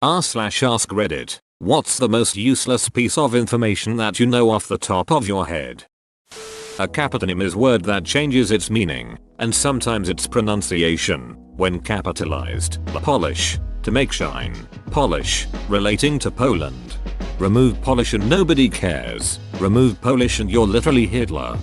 r/ask Reddit. What's the most useless piece of information that you know off the top of your head? A capitonym is a word that changes its meaning, and sometimes its pronunciation, when capitalized. Polish, to make shine. Polish, relating to Poland. Remove Polish and nobody cares. Remove Polish and you're literally Hitler.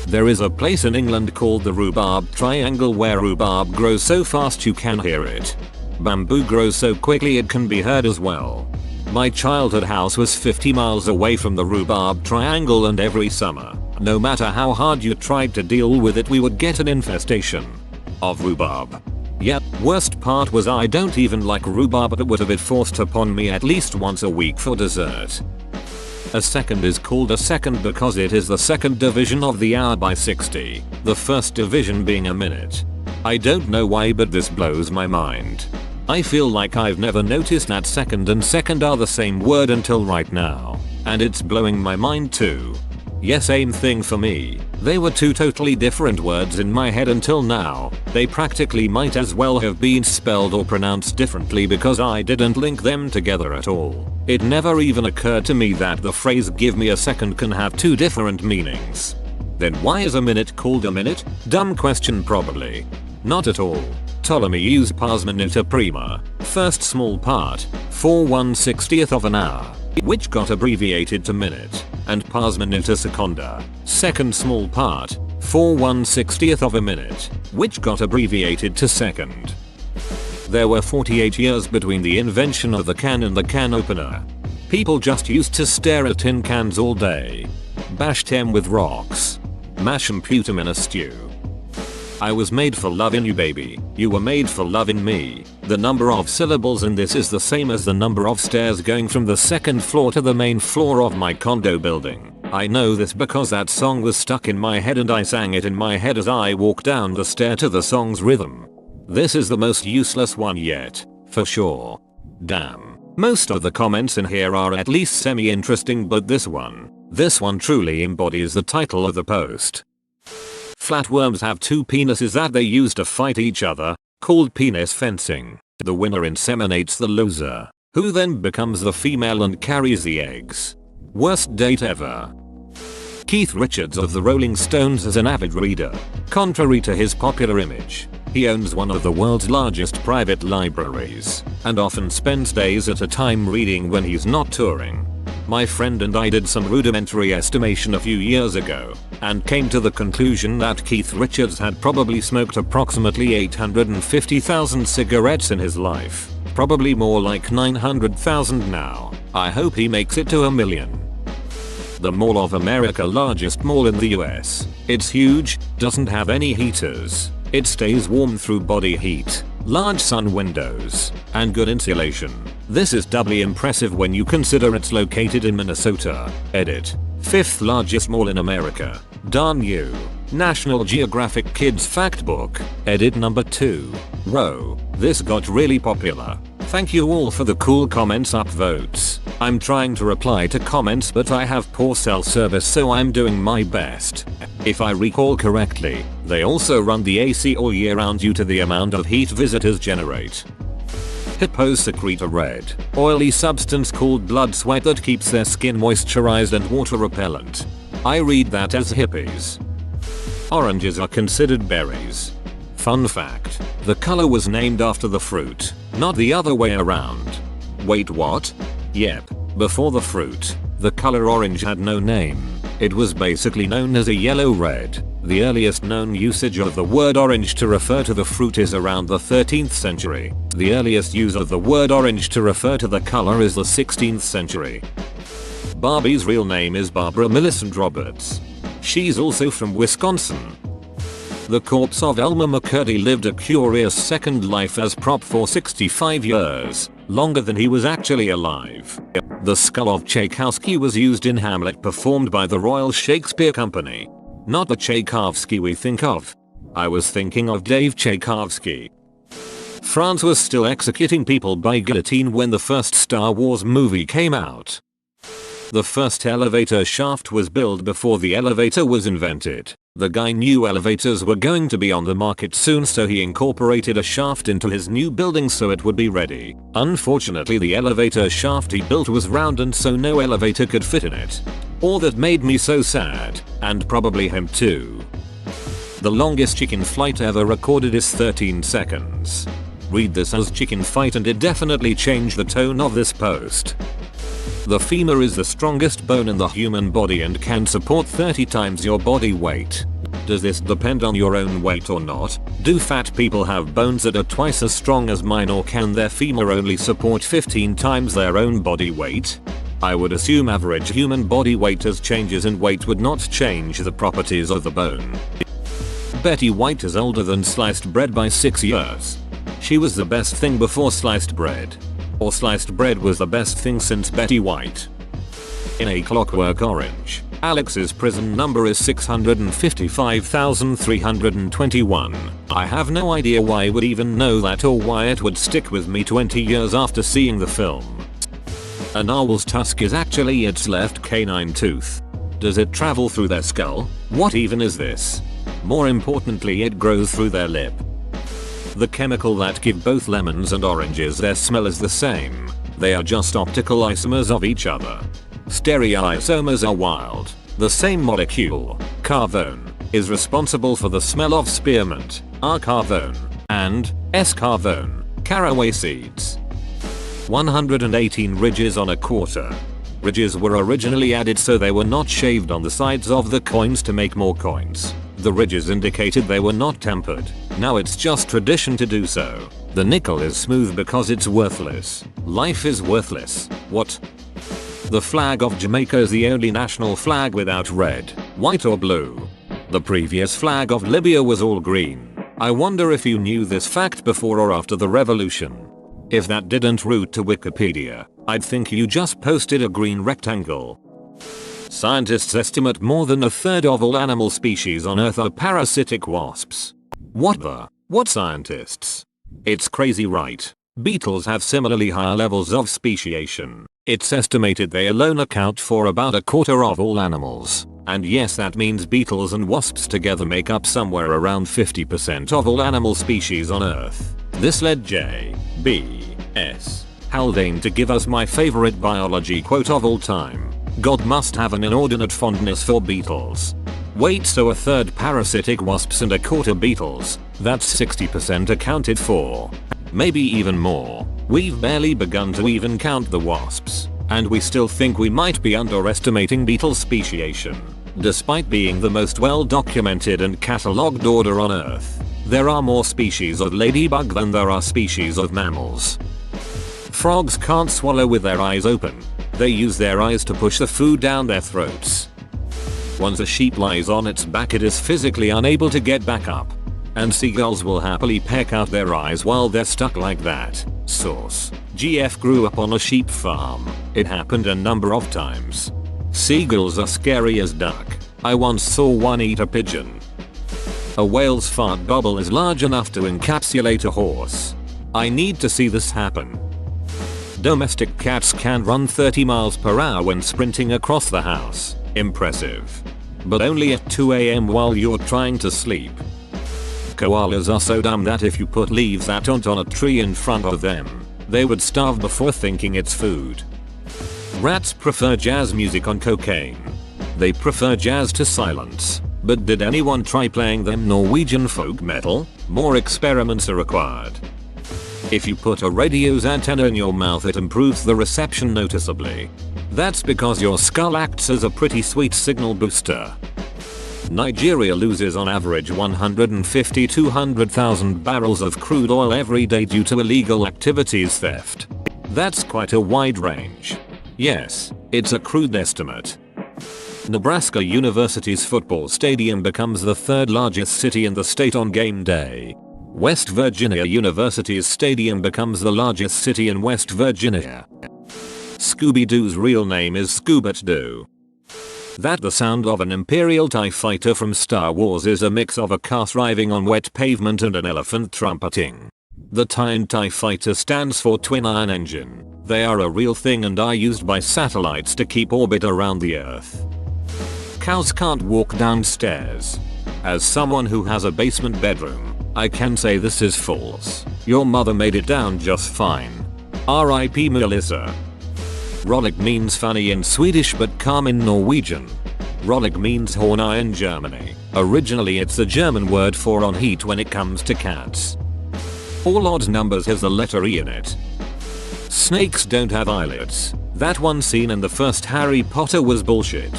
There is a place in England called the Rhubarb Triangle where rhubarb grows so fast you can hear it. Bamboo grows so quickly it can be heard as well. My childhood house was 50 miles away from the Rhubarb Triangle, and every summer, no matter how hard you tried to deal with it, we would get an infestation of rhubarb. Yep, worst part was I don't even like rhubarb, but it would have been forced upon me at least once a week for dessert. A second is called a second because it is the second division of the hour by 60, the first division being a minute. I don't know why, but this blows my mind. I feel like I've never noticed that second and second are the same word until right now, and it's blowing my mind too. Yes, same thing for me. They were two totally different words in my head until now. They practically might as well have been spelled or pronounced differently because I didn't link them together at all. It never even occurred to me that the phrase "give me a second" can have two different meanings. Then why is a minute called a minute? Dumb question probably. Not at all. Ptolemy used pars minuta prima, first small part, for 1/60th of an hour, which got abbreviated to minute, and pars minuta seconda, second small part, for 1/60th of a minute, which got abbreviated to second. There were 48 years between the invention of the can and the can opener. People just used to stare at tin cans all day. Bash them with rocks. Mash and put 'em in a stew. I was made for loving you, baby. You were made for loving me. The number of syllables in this is the same as the number of stairs going from the second floor to the main floor of my condo building. I know this because that song was stuck in my head and I sang it in my head as I walked down the stair to the song's rhythm. This is the most useless one yet, for sure. Damn. Most of the comments in here are at least semi-interesting, but this one truly embodies the title of the post. Flatworms have two penises that they use to fight each other, called penis fencing. The winner inseminates the loser, who then becomes the female and carries the eggs. Worst date ever. Keith Richards of the Rolling Stones is an avid reader. Contrary to his popular image, he owns one of the world's largest private libraries, and often spends days at a time reading when he's not touring. My friend and I did some rudimentary estimation a few years ago, and came to the conclusion that Keith Richards had probably smoked approximately 850,000 cigarettes in his life. Probably more like 900,000 now. I hope he makes it to 1 million. The Mall of America, largest mall in the US. It's huge, doesn't have any heaters. It stays warm through body heat, large sun windows, and good insulation. This is doubly impressive when you consider it's located in Minnesota. Edit. 5th largest mall in America. Darn you. National Geographic Kids Fact Book. Edit number 2. Row. This got really popular. Thank you all for the cool comments, upvotes. I'm trying to reply to comments, but I have poor cell service, so I'm doing my best. If I recall correctly, they also run the AC all year round due to the amount of heat visitors generate. Hippos secrete a red, oily substance called blood sweat that keeps their skin moisturized and water repellent. I read that as hippies. Oranges are considered berries. Fun fact, the color was named after the fruit, not the other way around. Wait, what? Yep, before the fruit, the color orange had no name. It was basically known as a yellow-red. The earliest known usage of the word orange to refer to the fruit is around the 13th century. The earliest use of the word orange to refer to the color is the 16th century. Barbie's real name is Barbara Millicent Roberts. She's also from Wisconsin. The corpse of Elmer McCurdy lived a curious second life as prop for 65 years, longer than he was actually alive. The skull of Tchaikovsky was used in Hamlet, performed by the Royal Shakespeare Company. Not the Tchaikovsky we think of. I was thinking of Dave Tchaikovsky. France was still executing people by guillotine when the first Star Wars movie came out. The first elevator shaft was built before the elevator was invented. The guy knew elevators were going to be on the market soon, so he incorporated a shaft into his new building so it would be ready. Unfortunately, the elevator shaft he built was round and so no elevator could fit in it. All that made me so sad, and probably him too. The longest chicken flight ever recorded is 13 seconds. Read this as chicken fight and it definitely changed the tone of this post. The femur is the strongest bone in the human body and can support 30 times your body weight. Does this depend on your own weight or not? Do fat people have bones that are twice as strong as mine, or can their femur only support 15 times their own body weight? I would assume average human body weight as changes in weight would not change the properties of the bone. Betty White is older than sliced bread by 6 years. She was the best thing before sliced bread. Or sliced bread was the best thing since Betty White. In A Clockwork Orange, Alex's prison number is 655,321. I have no idea why I would even know that or why it would stick with me 20 years after seeing the film. A narwhal's tusk is actually its left canine tooth. Does it travel through their skull? What even is this? More importantly, it grows through their lip. The chemical that give both lemons and oranges their smell is the same. They are just optical isomers of each other. Stereoisomers are wild. The same molecule, carvone, is responsible for the smell of spearmint, R-carvone, and S-carvone, caraway seeds. 118 ridges on a quarter. Ridges were originally added so they were not shaved on the sides of the coins to make more coins. The ridges indicated they were not tempered. Now it's just tradition to do so. The nickel is smooth because it's worthless. Life is worthless. What? The flag of Jamaica is the only national flag without red, white or blue. The previous flag of Libya was all green. I wonder if you knew this fact before or after the revolution. If that didn't route to Wikipedia, I'd think you just posted a green rectangle. Scientists estimate more than a third of all animal species on Earth are parasitic wasps. What scientists? It's crazy, right? Beetles have similarly higher levels of speciation. It's estimated they alone account for about a quarter of all animals. And yes, that means beetles and wasps together make up somewhere around 50% of all animal species on Earth. This led J.B.S. Haldane to give us my favorite biology quote of all time. God must have an inordinate fondness for beetles. Wait, so a third parasitic wasps and a quarter beetles, that's 60% accounted for. Maybe even more. We've barely begun to even count the wasps, and we still think we might be underestimating beetle speciation. Despite being the most well documented and catalogued order on Earth, there are more species of ladybug than there are species of mammals. Frogs can't swallow with their eyes open. They use their eyes to push the food down their throats. Once a sheep lies on its back, it is physically unable to get back up. And seagulls will happily peck out their eyes while they're stuck like that. Source: GF grew up on a sheep farm. It happened a number of times. Seagulls are scary as duck. I once saw one eat a pigeon. A whale's fart bubble is large enough to encapsulate a horse. I need to see this happen. Domestic cats can run 30 miles per hour when sprinting across the house. Impressive. But only at 2 AM while you're trying to sleep. Koalas are so dumb that if you put leaves that aren't on a tree in front of them, they would starve before thinking it's food. Rats prefer jazz music on cocaine. They prefer jazz to silence. But did anyone try playing them Norwegian folk metal? More experiments are required. If you put a radio's antenna in your mouth, it improves the reception noticeably. That's because your skull acts as a pretty sweet signal booster. Nigeria loses on average 150 to 200,000 barrels of crude oil every day due to illegal activities theft. That's quite a wide range. Yes, it's a crude estimate. Nebraska University's football stadium becomes the third largest city in the state on game day. West Virginia University's stadium becomes the largest city in West Virginia. Scooby-Doo's real name is Scoobat-Doo. That the sound of an Imperial TIE fighter from Star Wars is a mix of a car driving on wet pavement and an elephant trumpeting. The TIE fighter stands for Twin Iron Engine. They are a real thing and are used by satellites to keep orbit around the Earth. Cows can't walk downstairs. As someone who has a basement bedroom, I can say this is false. Your mother made it down just fine. R.I.P. Melissa. Rollick means funny in Swedish but calm in Norwegian. Rollick means horny in Germany. Originally it's a German word for on heat when it comes to cats. All odd numbers has the letter E in it. Snakes don't have eyelids. That one scene in the first Harry Potter was bullshit.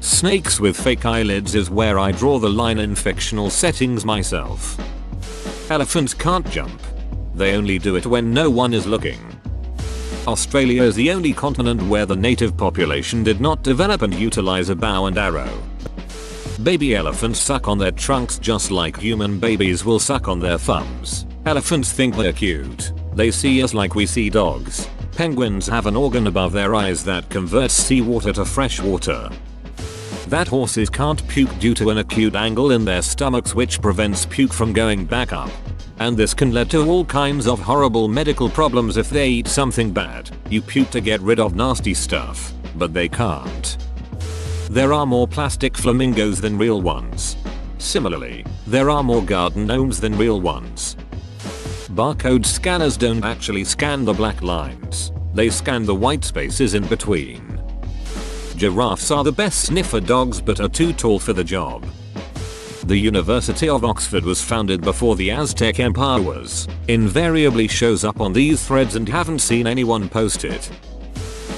Snakes with fake eyelids is where I draw the line in fictional settings myself. Elephants can't jump. They only do it when no one is looking. Australia is the only continent where the native population did not develop and utilize a bow and arrow. Baby elephants suck on their trunks just like human babies will suck on their thumbs. Elephants think they're cute. They see us like we see dogs. Penguins have an organ above their eyes that converts seawater to fresh water. That horses can't puke due to an acute angle in their stomachs which prevents puke from going back up. And this can lead to all kinds of horrible medical problems if they eat something bad. You puke to get rid of nasty stuff, but they can't. There are more plastic flamingos than real ones. Similarly, there are more garden gnomes than real ones. Barcode scanners don't actually scan the black lines. They scan the white spaces in between. Giraffes are the best sniffer dogs but are too tall for the job. The University of Oxford was founded before the Aztec Empire was. Invariably shows up on these threads and haven't seen anyone post it.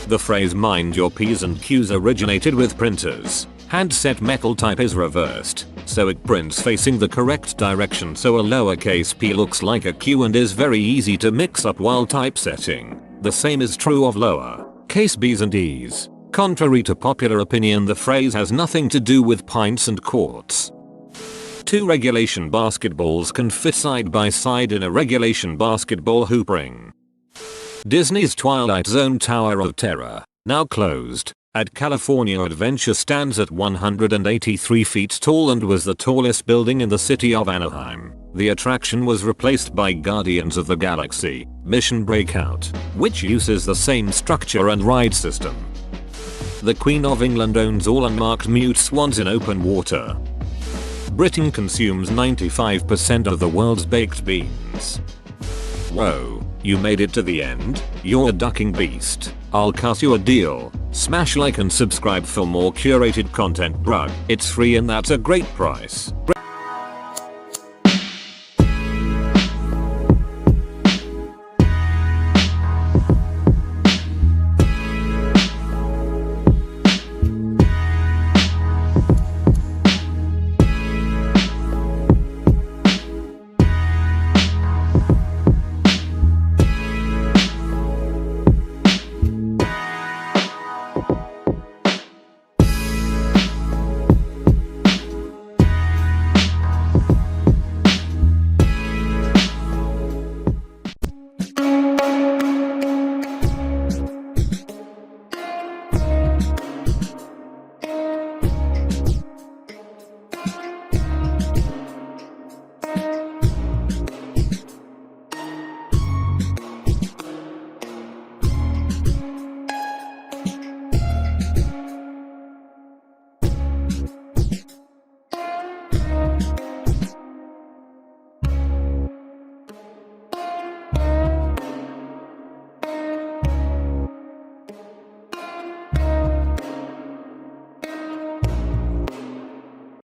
The phrase mind your P's and Q's originated with printers. Handset metal type is reversed, so it prints facing the correct direction so a lowercase p looks like a Q and is very easy to mix up while typesetting. The same is true of lower case B's and E's. Contrary to popular opinion, the phrase has nothing to do with pints and quarts. Two regulation basketballs can fit side by side in a regulation basketball hoop ring. Disney's Twilight Zone Tower of Terror, now closed, at California Adventure stands at 183 feet tall and was the tallest building in the city of Anaheim. The attraction was replaced by Guardians of the Galaxy Mission Breakout, which uses the same structure and ride system. The Queen of England owns all unmarked mute swans in open water. Britain consumes 95% of the world's baked beans. Whoa, you made it to the end? You're a ducking beast. I'll cut you a deal. Smash like and subscribe for more curated content, bruh. It's free and that's a great price.